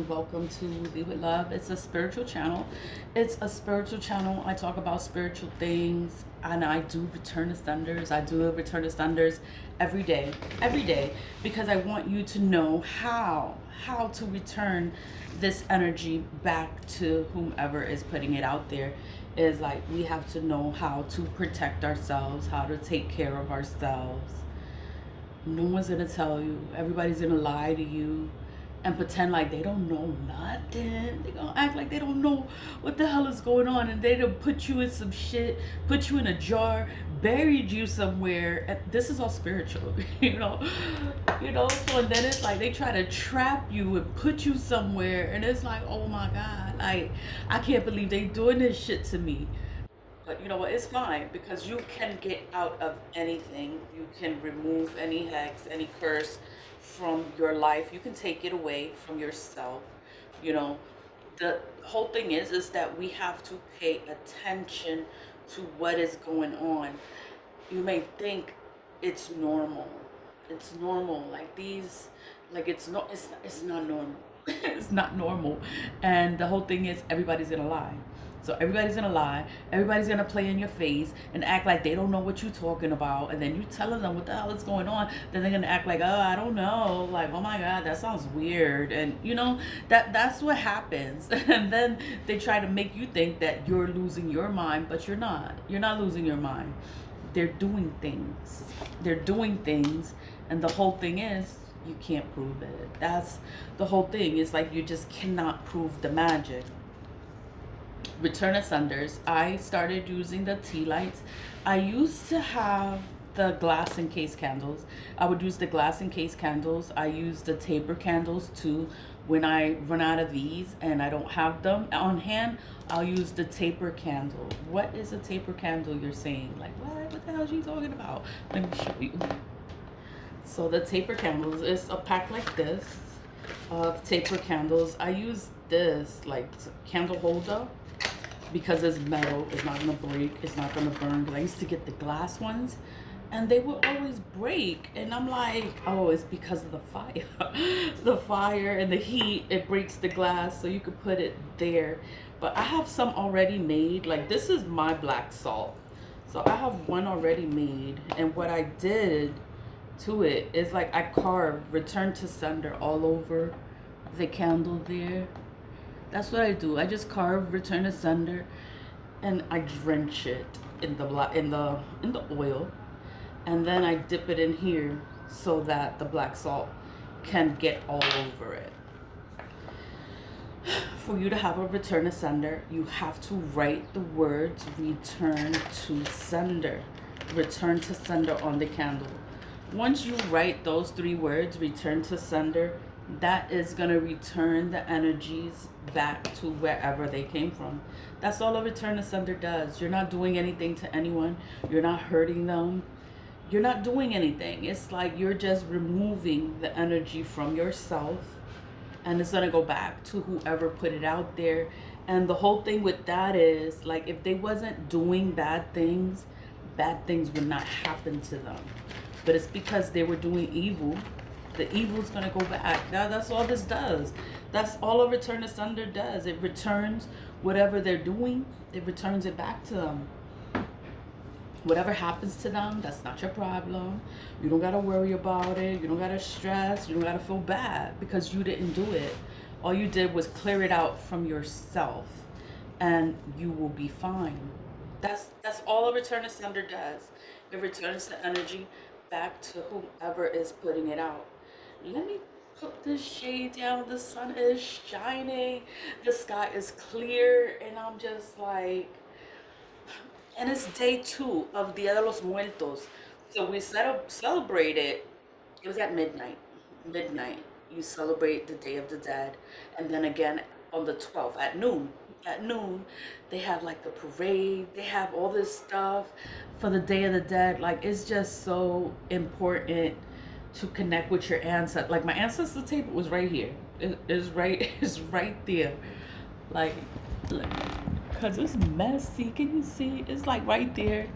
and welcome to Lead with Love. It's a spiritual channel. It's a spiritual channel. I talk about spiritual things and I do return to senders. I do return to senders every day, because I want you to know how to return this energy back to whomever is putting it out there. Is like we have to know how to protect ourselves, how to take care of ourselves. No one's gonna tell you. Everybody's gonna lie to you and pretend like they don't know nothing. They gonna act like they don't know what the hell is going on, and they don't put you in some shit, put you in a jar, buried you somewhere. And this is all spiritual, So and then it's like they try to trap you and put you somewhere, and it's like, oh my god, like I can't believe they doing this shit to me. But you know what? It's fine because you can get out of anything. You can remove any hex, any curse from your life. You can take it away from yourself. You know, the whole thing is that we have to pay attention to what is going on. You may think it's normal. It's normal. Like these, like it's not normal. It's not normal. And the whole thing is everybody's gonna lie. So everybody's gonna lie, everybody's gonna play in your face and act like they don't know what you're talking about, and then you telling them what the hell is going on, then they're gonna act like, oh, I don't know, like, oh my god, that sounds weird, and that's what happens. And then they try to make you think that you're losing your mind, but you're not losing your mind. They're doing things. And the whole thing is you can't prove it. That's the whole thing. It's like you just cannot prove the magic. Return Ascenders. I started using the tea lights. I used to have the glass encased candles. I would use the glass encased candles. I use the taper candles too. When I run out of these and I don't have them on hand, I'll use the taper candle. What is a taper candle, you're saying? Like, what the hell is she talking about? Let me show you. So the taper candles is a pack like this of taper candles. I use this like candle holder because it's metal. It's not gonna break, it's not gonna burn. Because I used to get the glass ones and they would always break, and I'm like, oh, it's because of the fire. The fire and the heat, it breaks the glass, so you could put it there. But I have some already made. Like this is my black salt, so I have one already made, and what I did to it is like I carved return to sender all over the candle there. That's what I do. I just carve return to sender and I drench it in the oil, and then I dip it in here so that the black salt can get all over it. For you to have a return to sender, you have to write the words return to sender. Return to sender on the candle. Once you write those 3 words, return to sender, that is going to return the energies back to wherever they came from. That's all a return to sender does. You're not doing anything to anyone. You're not hurting them. You're not doing anything. It's like you're just removing the energy from yourself, and it's going to go back to whoever put it out there. And the whole thing with that is, like, if they wasn't doing bad things would not happen to them. But it's because they were doing evil. The evil's gonna go back. Now that's all this does. That's all a return to sender does. It returns whatever they're doing, it returns it back to them. Whatever happens to them, that's not your problem. You don't gotta worry about it. You don't gotta stress. You don't gotta feel bad because you didn't do it. All you did was clear it out from yourself, and you will be fine. That's all a return to sender does. It returns the energy back to whoever is putting it out. Let me put this shade down. The sun is shining. The sky is clear, and I'm just like, and it's day 2 of Dia de los Muertos. So we celebrated. It was at midnight. Midnight. You celebrate the Day of the Dead, and then again on the 12th at noon. At noon, they have like the parade. They have all this stuff for the Day of the Dead. Like it's just so important to connect with your ancestor. Like my ancestor table was right here. It is right. It's right there. Like, cause it's messy. Can you see? It's like right there,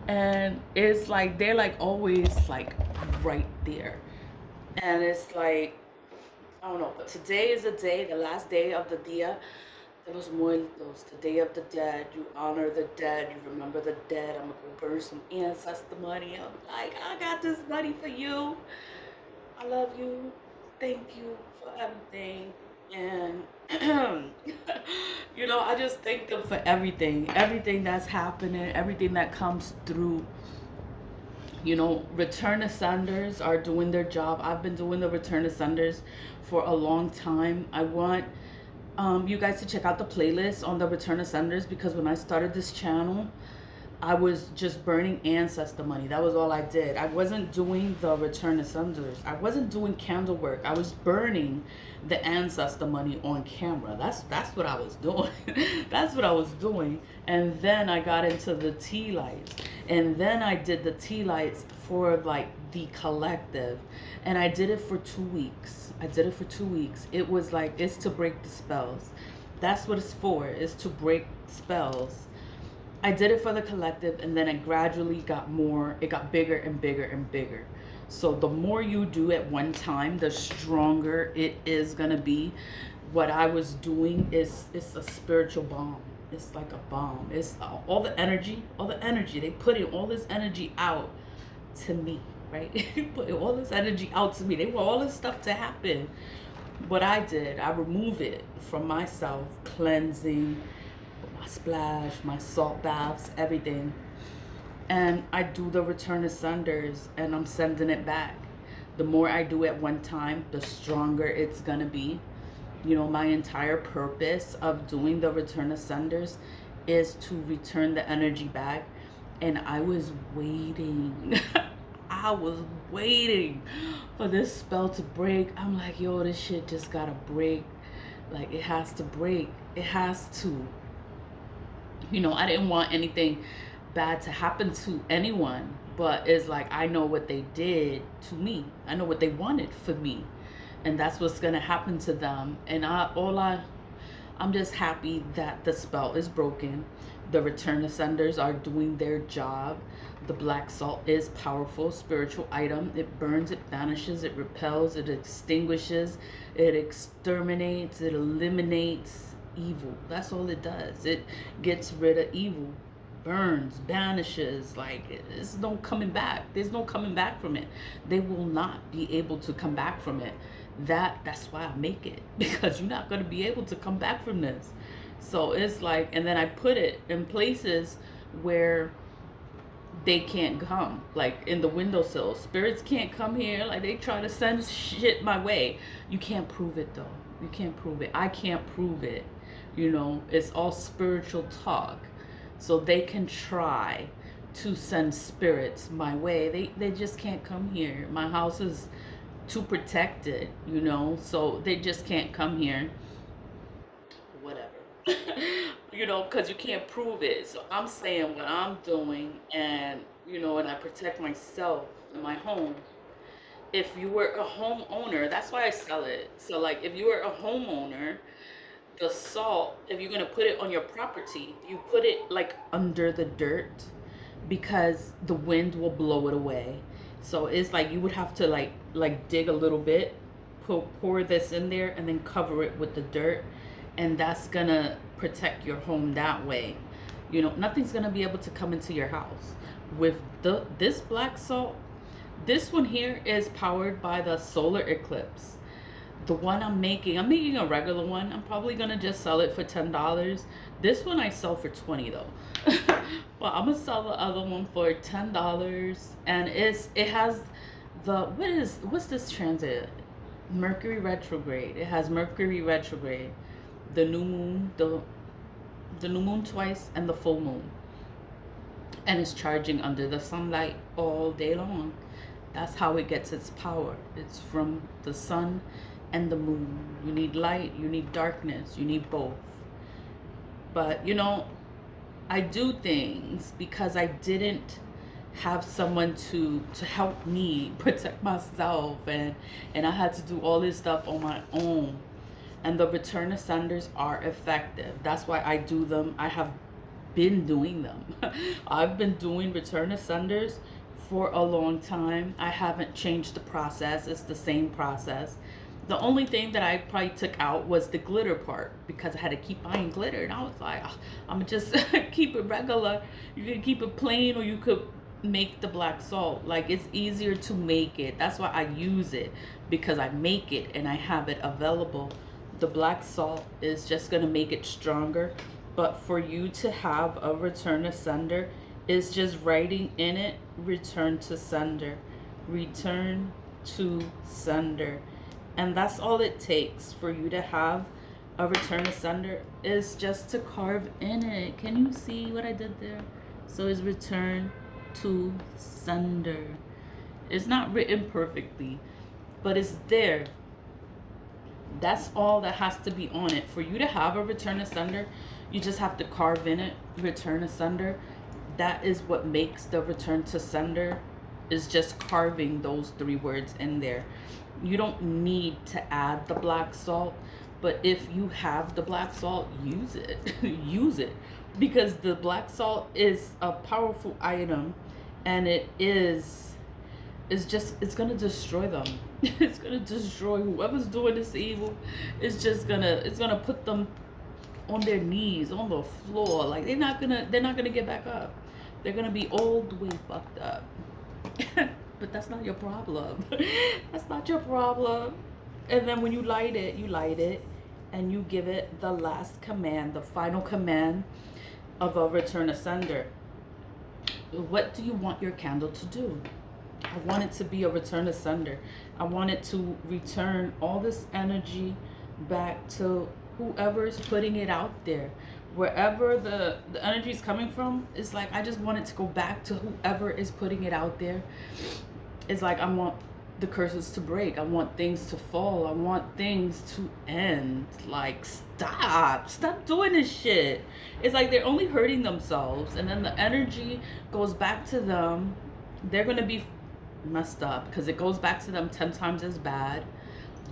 and it's like they're like always like right there, and it's like I don't know, but today is the day, the last day of the Dia de los Muertos, the Day of the Dead. You honor the dead, you remember the dead. I'm gonna go burn some ancestor money. I'm like, I got this money for you. I love you. Thank you for everything. And, I just thank them for everything that's happening, everything that comes through. Return ascenders are doing their job. I've been doing the return ascenders for a long time. I want you guys to check out the playlist on the return ascenders, because when I started this channel, I was just burning ancestor money. That was all I did. I wasn't doing the return ascenders. I wasn't doing candle work. I was burning the ancestor money on camera. That's what I was doing. That's what I was doing. And then I got into the tea lights. And then I did the tea lights for like the collective. And I did it for 2 weeks. It was like, it's to break the spells. That's what it's for, is to break spells. I did it for the collective, and then it gradually it got bigger and bigger and bigger. So the more you do at one time, the stronger it is gonna be. What I was doing it's a spiritual bomb. It's like a bomb. It's all the energy, they put in all this energy out to me, right? Put all this energy out to me. They want all this stuff to happen. What I did, I remove it from myself, cleansing, my splash, my salt baths, everything. And I do the return ascenders, and I'm sending it back. The more I do at one time, the stronger it's gonna be. My entire purpose of doing the return ascenders is to return the energy back. And I was waiting. I was waiting for this spell to break. I'm like, yo, this shit just gotta break. Like, it has to break. It has to. I didn't want anything bad to happen to anyone, but it's like, I know what they did to me. I know what they wanted for me, and that's what's gonna happen to them. And I'm just happy that the spell is broken. The return ascenders are doing their job. The black salt is powerful spiritual item. It burns, it vanishes, it repels, it extinguishes, it exterminates, it eliminates evil. That's all it does. It gets rid of evil, burns, banishes. Like, there's no coming back. There's no coming back from it. They will not be able to come back from it. That's why I make it, because you're not going to be able to come back from this. So it's like, and then I put it in places where they can't come, like in the windowsill. Spirits can't come here. Like, they try to send shit my way. You can't prove it though. You can't prove it. I can't prove it. It's all spiritual talk. So they can try to send spirits my way. They just can't come here. My house is too protected, so they just can't come here. Whatever. Because you can't prove it. So I'm saying what I'm doing, and, and I protect myself and my home. If you were a homeowner, that's why I sell it. So, like, if you were a homeowner, the salt, if you're going to put it on your property, you put it like under the dirt, because the wind will blow it away. So it's like you would have to like dig a little bit, pour this in there, and then cover it with the dirt, and that's gonna protect your home that way. Nothing's gonna be able to come into your house with this black salt. This one here is powered by the solar eclipse. The one I'm making a regular one. I'm probably gonna just sell it for $10. This one I sell for $20 though. But I'm gonna sell the other one for $10, and it has what's this transit? Mercury retrograde. It has Mercury retrograde, the new moon, the new moon twice, and the full moon, and it's charging under the sunlight all day long. That's how it gets its power. It's from the sun and the moon. You need light, you need darkness, you need both. But I do things because I didn't have someone to help me protect myself, and I had to do all this stuff on my own. And the return ascenders are effective. That's why I do them. I have been doing them. I've been doing return ascenders for a long time. I haven't changed the process. It's the same process. The only thing that I probably took out was the glitter part because I had to keep buying glitter, and I was like, "Ah, I'm gonna just keep it regular. You can keep it plain, or you could make the black salt. Like, it's easier to make it. That's why I use it, because I make it and I have it available. The black salt is just gonna make it stronger. But for you to have a return to sender, is just writing in it, return to sender, return to sender. And that's all it takes for you to have a return to sender, is just to carve in it. Can you see what I did there? So it's return to sender. It's not written perfectly, but it's there. That's all that has to be on it. For you to have a return to sender, you just have to carve in it, return to sender. That is what makes the return to sender, is just carving those 3 words in there. You don't need to add the black salt, but if you have the black salt, use it. Use it, because the black salt is a powerful item, and it's gonna destroy them. It's gonna destroy whoever's doing this evil. It's gonna put them on their knees, on the floor. Like, they're not gonna get back up. They're gonna be all the way fucked up. But that's not your problem. That's not your problem. And then when you light it, and you give it the last command, the final command of a return to sender. What do you want your candle to do? I want it to be a return to sender. I want it to return all this energy back to whoever is putting it out there. Wherever the energy is coming from, it's like, I just want it to go back to whoever is putting it out there. It's like, I want the curses to break. I want things to fall. I want things to end. Like, stop doing this shit. It's like they're only hurting themselves, and then the energy goes back to them. They're gonna be messed up because it goes back to them 10 times as bad.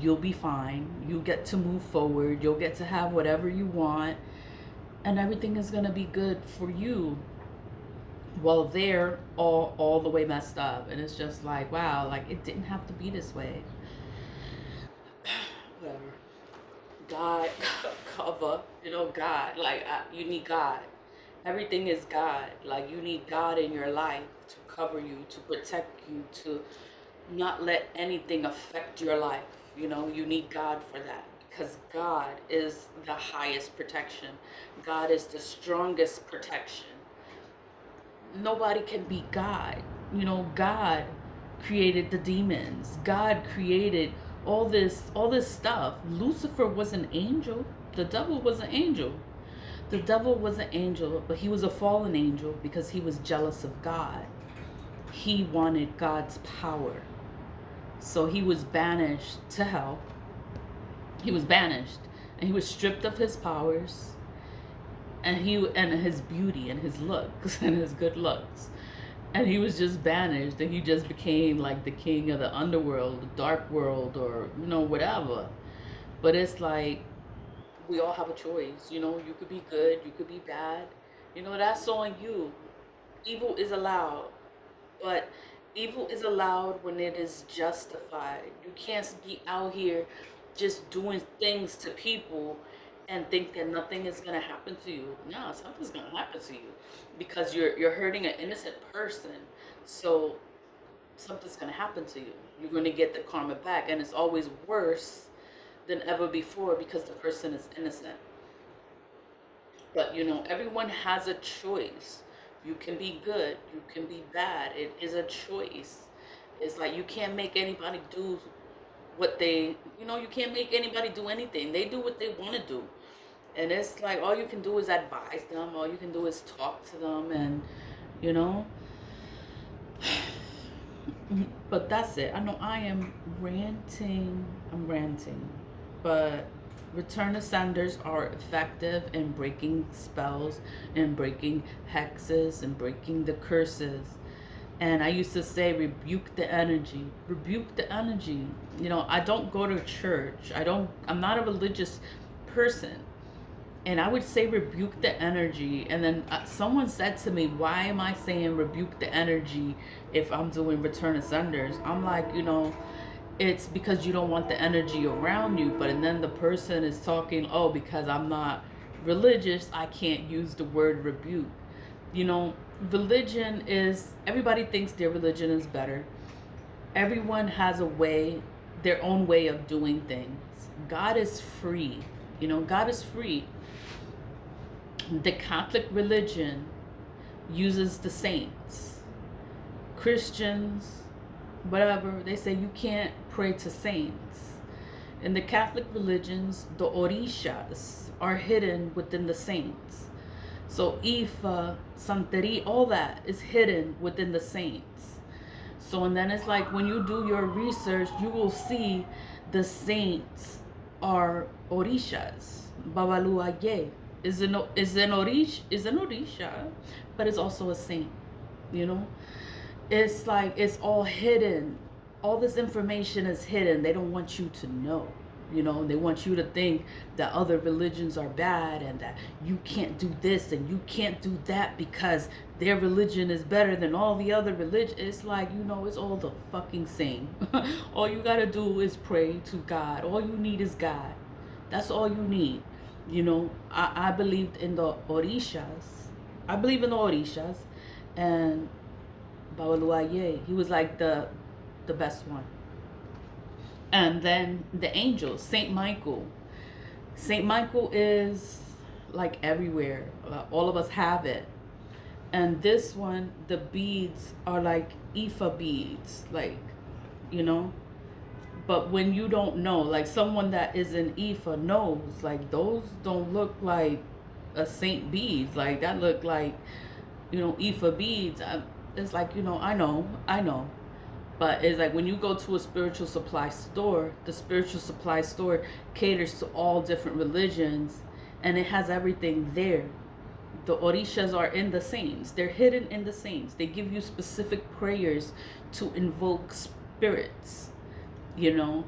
You'll be fine. You get to move forward. You'll get to have whatever you want, and everything is gonna be good for you, while they're all the way messed up. And it's just like, wow, like, it didn't have to be this way. Whatever. God, cover, God. Like, you need God. Everything is God. Like, you need God in your life to cover you, to protect you, to not let anything affect your life. You need God for that, because God is the highest protection. God is the strongest protection. Nobody can beat God. God created the demons. God created all this stuff. Lucifer was an angel. The devil was an angel. The devil was an angel, but he was a fallen angel because he was jealous of God. He wanted God's power. So he was banished to hell. He was banished, and he was stripped of his powers, and his beauty, and his looks, and his good looks. And he was just banished, and he just became like the king of the underworld, the dark world, or whatever. But it's like, we all have a choice. You could be good, you could be bad. That's on you. Evil is allowed, but evil is allowed when it is justified. You can't be out here just doing things to people and think that nothing is gonna happen to you. No, something's gonna happen to you, because you're hurting an innocent person. So something's gonna happen to you. You're gonna get the karma back, and it's always worse than ever before because the person is innocent. But everyone has a choice. You can be good, you can be bad. It is a choice. It's like, you can't make anybody do what they, you can't make anybody do anything. They do what they want to do. And it's like, all you can do is advise them. All you can do is talk to them, and but that's it. I know I am ranting. I'm ranting. But return to senders are effective in breaking spells, and breaking hexes, and breaking the curses. And I used to say, rebuke the energy. Rebuke the energy. I don't go to church. I'm not a religious person. And I would say rebuke the energy. And then someone said to me, why am I saying rebuke the energy if I'm doing return to senders? I'm like, it's because you don't want the energy around you. But and then the person is talking, oh, because I'm not religious, I can't use the word rebuke. You know, religion is, everybody thinks their religion is better. Everyone has a way, their own way of doing things. God is free. You know, God is free. The Catholic religion uses the saints. Christians, whatever, they say you can't pray to saints. In the Catholic religions, the orishas are hidden within the saints. So Ifa, Santeri, all that is hidden within the saints. So and then it's like when you do your research, you will see the saints are orishas. Babaluaye is an orisha, but it's also a saint. You know, it's like it's all hidden. All this information is hidden. They don't want you to know. You know, they want you to think that other religions are bad and that you can't do this and you can't do that because their religion is better than all the other religions. It's like, you know, it's all the fucking same. All you gotta do is pray to God. All you need is God. That's all you need. You know, I believed in the orishas. I believe in the orishas. And Babaluaye, he was like the best one. And then the angels, Saint Michael. Saint Michael is like everywhere. All of us have it. And this one, the beads are like Ifa beads, like, you know. But when you don't know, like someone that is an Ifa knows, like those don't look like a saint beads. Like that look like, you know, Ifa beads. It's like, you know, I know. But it's like when you go to a spiritual supply store, the spiritual supply store caters to all different religions and it has everything there. The orishas are in the saints. They're hidden in the saints. They give you specific prayers to invoke spirits. You know,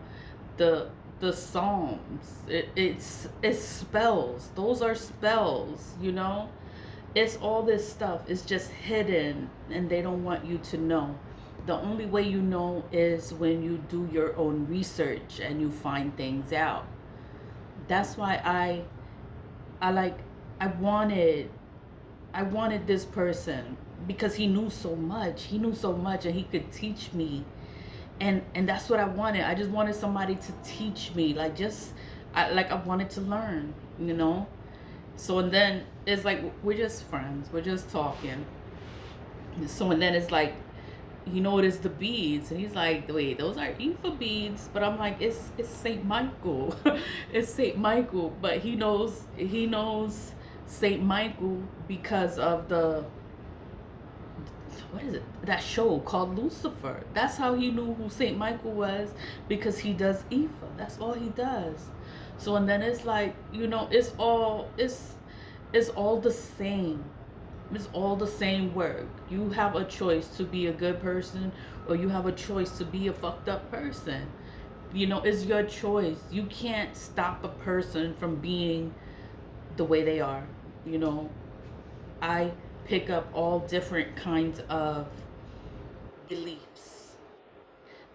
the psalms. It's spells. Those are spells, you know? It's all this stuff. It's just hidden and they don't want you to know. The only way you know is when you do your own research and you find things out. That's why I wanted this person because he knew so much. He knew so much and he could teach me. And that's what I wanted. I just wanted somebody to teach me. I wanted to learn, you know? So and then it's like we're just friends. We're just talking. So and then it's like he noticed the beads and he's like, wait, those are Ifa beads. But I'm like, it's Saint Michael. It's Saint Michael. But he knows Saint Michael because of what is it, that show called Lucifer. That's how he knew who Saint Michael was, because he does Ifa. That's all he does. So and then it's like, you know, it's all the same. It's all the same work. You have a choice to be a good person or you have a choice to be a fucked up person. You know, it's your choice. You can't stop a person from being the way they are. You know, I pick up all different kinds of beliefs.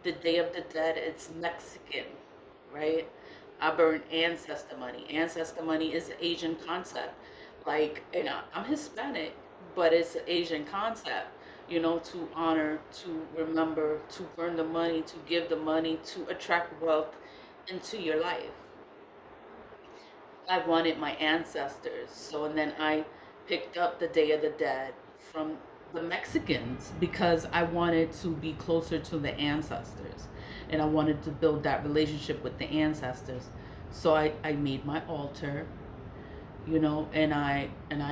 The Day of the Dead, it's Mexican, right? I burn ancestor money. Ancestor money is an Asian concept. Like, you know, I'm Hispanic, but it's an Asian concept, you know, to honor, to remember, to burn the money, to give the money, to attract wealth into your life. I wanted my ancestors. So, and then I picked up the Day of the Dead from the Mexicans because I wanted to be closer to the ancestors and I wanted to build that relationship with the ancestors. So I made my altar, you know, and I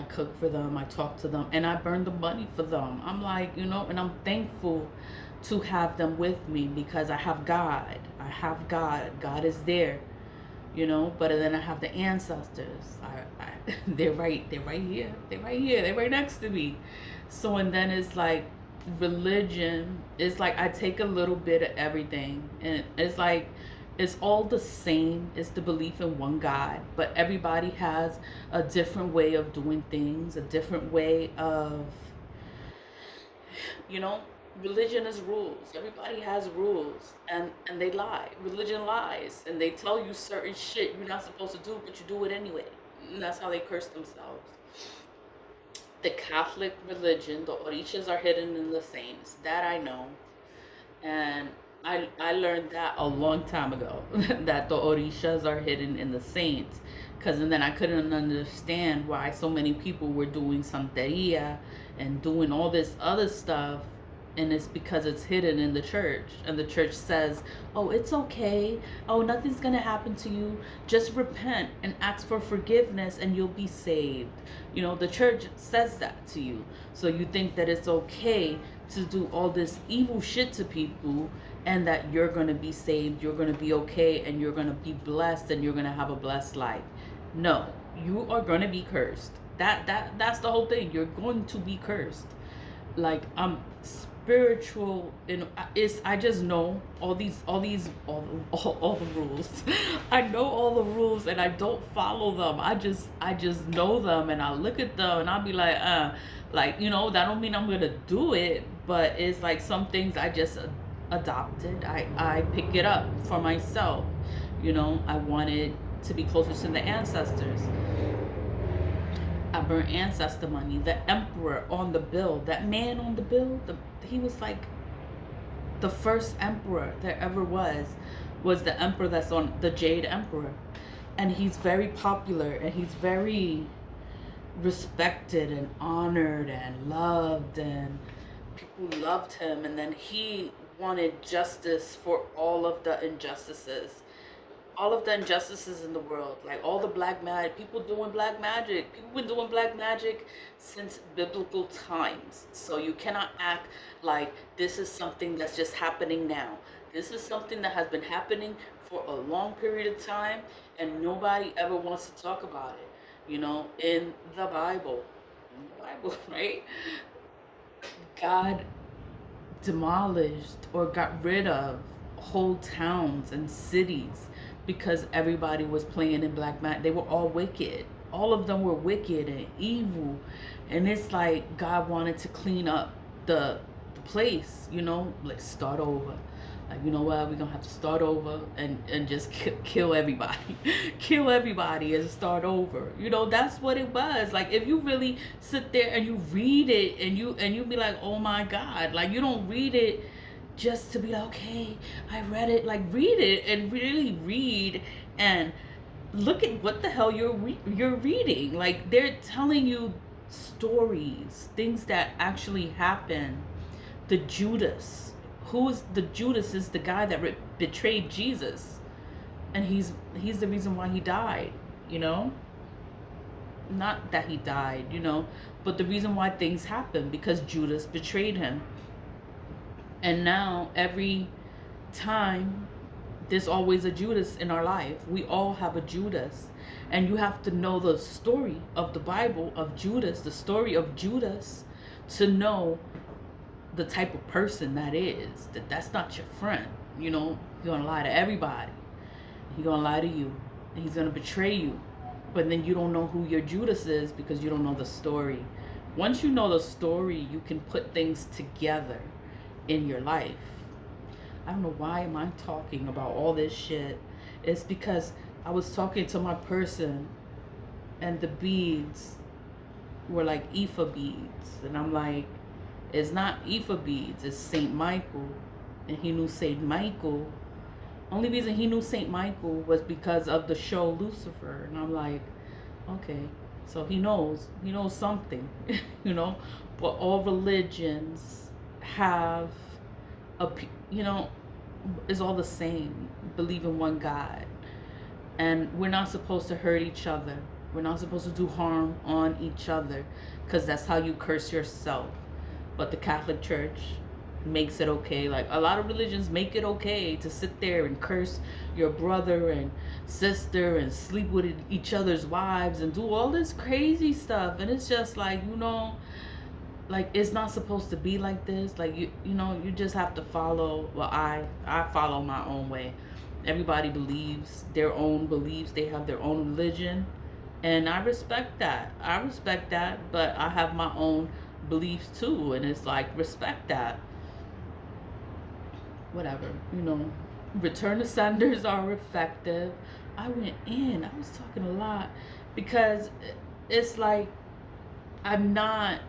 cook for them, I talk to them, and I burn the money for them. I'm like, you know, and I'm thankful to have them with me because I have God. I have God. God is there, you know. But then I have the ancestors. They're right here. They're right next to me. So and then it's like religion. It's like I take a little bit of everything, and it's like it's all the same. It's the belief in one God, but everybody has a different way of doing things, a different way of, you know, Religion is rules. Everybody has rules, and they lie. Religion lies, and they tell you certain shit you're not supposed to do, but you do it anyway. And that's how they curse themselves. The Catholic religion, the orishas are hidden in the saints. That I know. And I learned that a long time ago that the orishas are hidden in the saints, because and then I couldn't understand why so many people were doing santeria and doing all this other stuff, and it's because it's hidden in the church, and the church says, oh, it's okay, oh, nothing's gonna happen to you, just repent and ask for forgiveness and you'll be saved. The church says that to you, so you think that it's okay to do all this evil shit to people, and that you're going to be saved, you're going to be okay, and you're going to be blessed, and you're going to have a blessed life. No, you are going to be cursed. That's the whole thing. You're going to be cursed. Like, I'm spiritual, and I just know all the rules. I know all the rules, and I don't follow them. I just know them, and I look at them and I'll be like, that don't mean I'm gonna do it, but it's like some things I just adopted. I pick it up for myself. I wanted to be closer to the ancestors. I burnt ancestor money. The emperor on the bill, that man on the bill, he was like the first emperor there ever was the emperor that's on the Jade Emperor. And he's very popular, and he's very respected and honored and loved, and people loved him. And then he wanted justice for all of the injustices in the world, like all the black magic, people doing black magic. People been doing black magic since biblical times. So you cannot act like this is something that's just happening now. This is something that has been happening for a long period of time, and nobody ever wants to talk about it. In the Bible, right? God demolished or got rid of whole towns and cities because everybody was playing in black magic. They were all wicked. All of them were wicked and evil. And it's like God wanted to clean up the place, like start over. Like, you know what, we're gonna have to start over and just kill everybody. Kill everybody and start over. That's what it was. Like, if you really sit there and you read it and you be like, oh my God, like, you don't read it just to be like, okay, I read it. Like, read it and really read and look at what the hell you're reading. Like, they're telling you stories, things that actually happened. The Judas, Judas is the guy that betrayed Jesus, and he's the reason why he died. Not that he died, but the reason why things happened, because Judas betrayed him. And now every time there's always a Judas in our life. We all have a Judas. And you have to know the story of the Bible of Judas, the story of Judas, to know the type of person that is. That's not your friend. He's gonna lie to everybody. He's gonna lie to you. And he's gonna betray you. But then you don't know who your Judas is because you don't know the story. Once you know the story, you can put things together in your life. I don't know why am I talking about all this shit. It's because I was talking to my person, and the beads were like Ifa beads, and I'm like, it's not Ifa beads, it's Saint Michael. And he knew Saint Michael. Only reason he knew Saint Michael was because of the show Lucifer. And I'm like, okay, so he knows something. But all religions have is all the same. Believe in one God. And we're not supposed to hurt each other. We're not supposed to do harm on each other, because that's how you curse yourself. But the Catholic Church makes it okay. Like, a lot of religions make it okay to sit there and curse your brother and sister and sleep with each other's wives and do all this crazy stuff. And it's just like, like, it's not supposed to be like this. Like, you just have to follow. Well, I follow my own way. Everybody believes their own beliefs. They have their own religion, and I respect that. But I have my own beliefs too, and it's like, respect that. whatever, return to senders are effective. I went in, I was talking a lot because it's like I'm not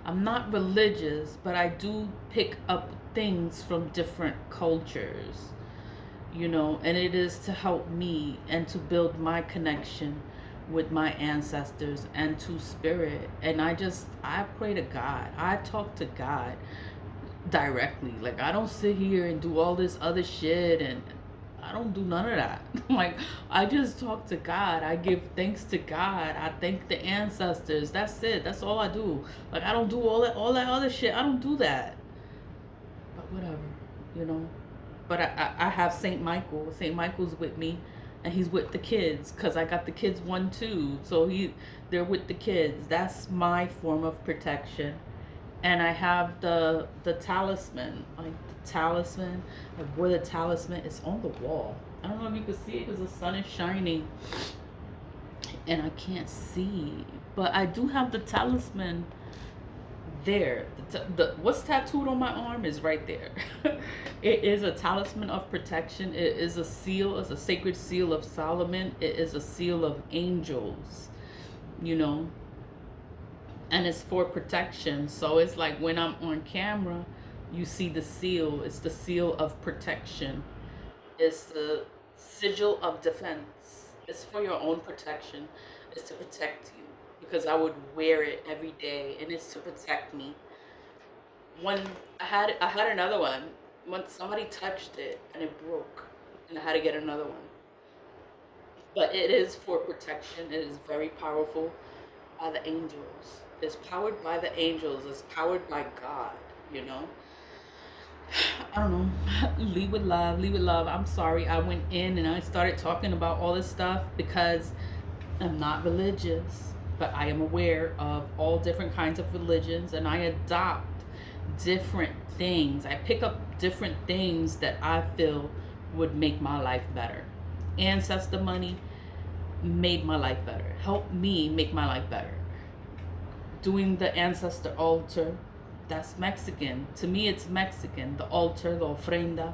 I'm not religious, but I do pick up things from different cultures, and it is to help me and to build my connection with my ancestors and to spirit. And I pray to God. I talk to God directly. Like, I don't sit here and do all this other shit, and I don't do none of that. Like, I just talk to God. I give thanks to God. I thank the ancestors. That's it. That's all I do. Like, I don't do all that other shit. I don't do that. But whatever, you know. But I have Saint Michael. Saint Michael's with me, and he's with the kids because I got the kids one too. So they're with the kids. That's my form of protection. And I have the talisman, like the talisman. I wore the talisman. It's on the wall. I don't know if you can see it because the sun is shining, and I can't see. But I do have the talisman there. What's tattooed on my arm is right there. It is a talisman of protection. It is a seal. It's a sacred seal of Solomon. It is a seal of angels. You know, and it's for protection. So it's like when I'm on camera, you see the seal. It's the seal of protection. It's the sigil of defense. It's for your own protection. It's to protect you because I would wear it every day, and it's to protect me. When I had another one. When somebody touched it and it broke, and I had to get another one. But it is for protection. It is very powerful. By the angels. It's powered by the angels. It's powered by God, you know? I don't know. Lead with love. Lead with love. I'm sorry. I went in and I started talking about all this stuff because I'm not religious, but I am aware of all different kinds of religions, and I adopt different things. I pick up different things that I feel would make my life better. Ancestor money made my life better. Helped me make my life better. Doing the ancestor altar, that's Mexican. To me, it's Mexican. The altar, the ofrenda,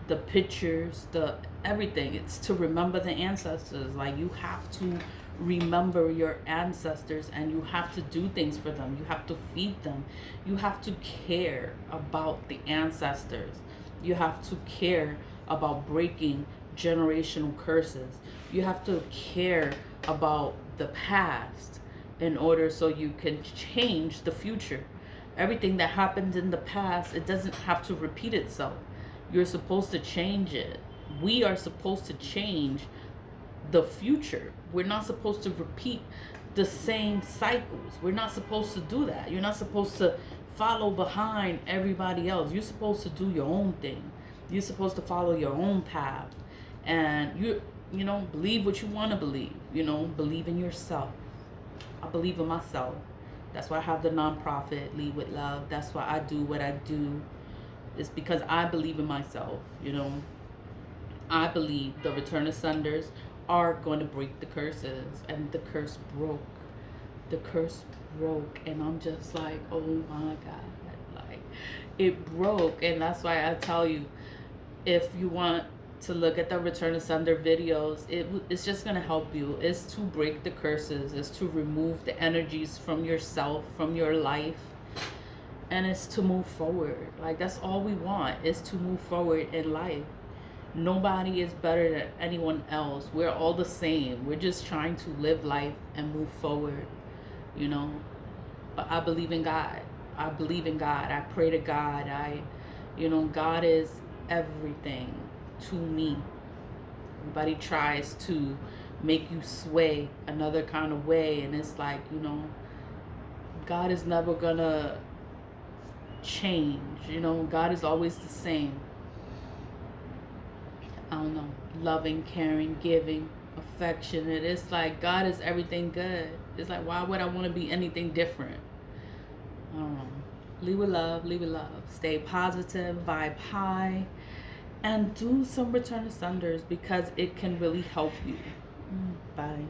the pictures, the everything. It's to remember the ancestors. Like, you have to remember your ancestors, and you have to do things for them. You have to feed them. You have to care about the ancestors. You have to care about breaking generational curses. You have to care about the past in order so you can change the future. Everything that happened in the past, it doesn't have to repeat itself. You're supposed to change it. We are supposed to change the future. We're not supposed to repeat the same cycles. We're not supposed to do that. You're not supposed to follow behind everybody else. You're supposed to do your own thing. You're supposed to follow your own path. And you know, believe what you want to believe. You know, believe in yourself. I believe in myself. That's why I have the nonprofit, Lead with Love. That's why I do what I do. It's because I believe in myself, you know. I believe the return of senders are going to break the curses. And the curse broke. The curse broke. And I'm just like, oh my God. Like, it broke. And that's why I tell you, if you want to look at the return of sender videos, it's just going to help you. It's to break the curses. It's to remove the energies from yourself, from your life, and it's to move forward. Like, that's all we want, is to move forward in life. Nobody is better than anyone else. We're all the same. We're just trying to live life and move forward, you know. But I believe in God. I believe in God. I pray to God. God is everything to me. Everybody tries to make you sway another kind of way, and it's like, you know, God is never gonna change. You know, God is always the same. I don't know, loving, caring, giving, affectionate. It's like God is everything good. It's like, why would I want to be anything different? I don't know. Leave with love, leave with love. Stay positive, vibe high, and do some return to senders because it can really help you. Bye.